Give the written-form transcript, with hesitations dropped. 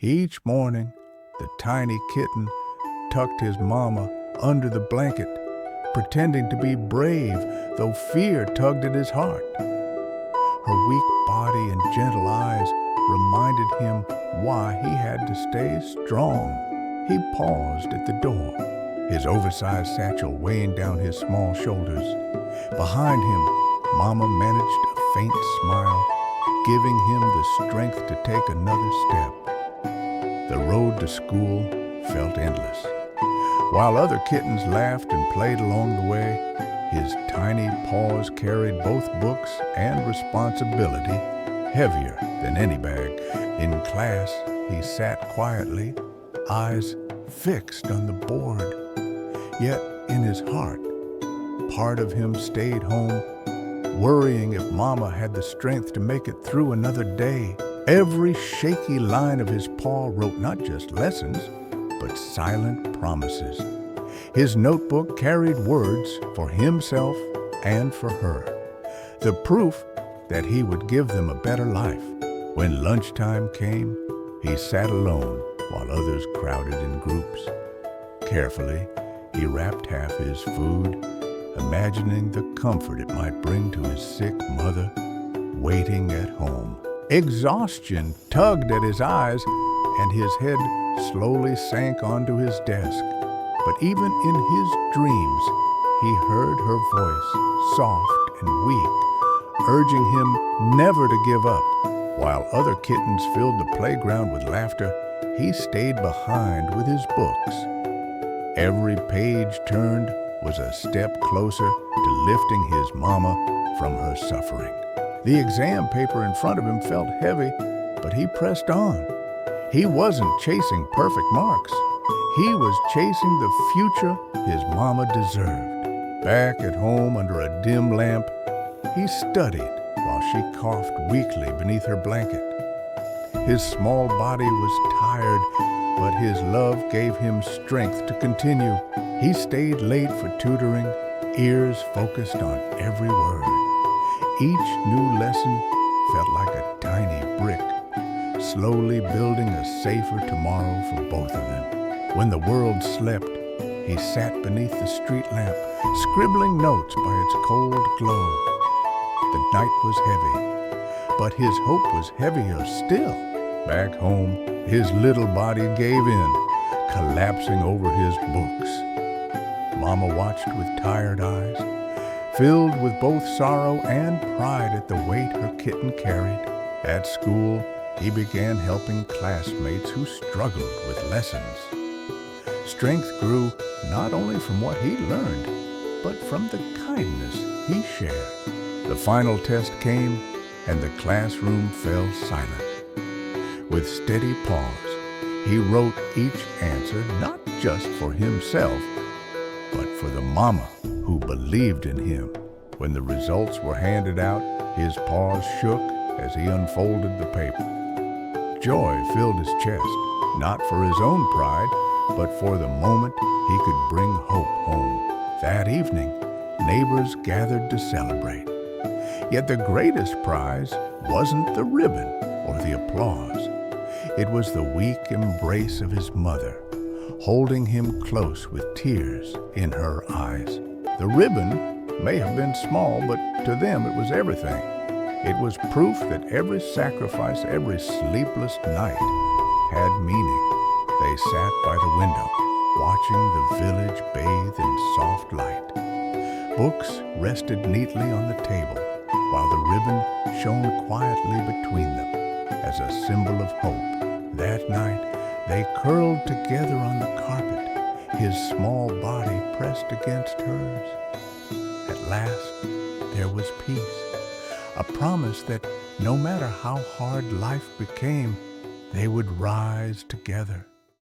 Each morning, the tiny kitten tucked his mama under the blanket, pretending to be brave, though fear tugged at his heart. Her weak body and gentle eyes reminded him why he had to stay strong. He paused at the door, his oversized satchel weighing down his small shoulders. Behind him, Mama managed a faint smile, giving him the strength to take another step. The road to school felt endless. While other kittens laughed and played along the way, his tiny paws carried both books and responsibility, heavier than any bag. In class, he sat quietly, eyes fixed on the board. Yet in his heart, part of him stayed home, worrying if Mama had the strength to make it through another day. Every shaky line of his paw wrote not just lessons, but silent promises. His notebook carried words for himself and for her, the proof that he would give them a better life. When lunchtime came, he sat alone while others crowded in groups. Carefully, he wrapped half his food, imagining the comfort it might bring to his sick mother waiting at home. Exhaustion tugged at his eyes, and his head slowly sank onto his desk. But even in his dreams, he heard her voice, soft and weak, urging him never to give up. While other kittens filled the playground with laughter, he stayed behind with his books. Every page turned was a step closer to lifting his mama from her suffering. The exam paper in front of him felt heavy, but he pressed on. He wasn't chasing perfect marks. He was chasing the future his mama deserved. Back at home under a dim lamp, he studied while she coughed weakly beneath her blanket. His small body was tired, but his love gave him strength to continue. He stayed late for tutoring, ears focused on every word. Each new lesson felt like a tiny brick, slowly building a safer tomorrow for both of them. When the world slept, he sat beneath the street lamp, scribbling notes by its cold glow. The night was heavy, but his hope was heavier still. Back home, his little body gave in, collapsing over his books. Mama watched with tired eyes, filled with both sorrow and pride at the weight her kitten carried. At school, he began helping classmates who struggled with lessons. Strength grew not only from what he learned, but from the kindness he shared. The final test came, and the classroom fell silent. With steady pause, he wrote each answer not just for himself, but for the mama who believed in him. When the results were handed out, his paws shook as he unfolded the paper. Joy filled his chest, not for his own pride, but for the moment he could bring hope home. That evening, neighbors gathered to celebrate. Yet the greatest prize wasn't the ribbon or the applause. It was the weak embrace of his mother, holding him close with tears in her eyes. The ribbon may have been small, but to them it was everything. It was proof that every sacrifice, every sleepless night had meaning. They sat by the window, watching the village bathe in soft light. Books rested neatly on the table, while the ribbon shone quietly between them as a symbol of hope. That night, they curled together on the carpet, his small body pressed against hers. At last, there was peace, a promise that no matter how hard life became, they would rise together.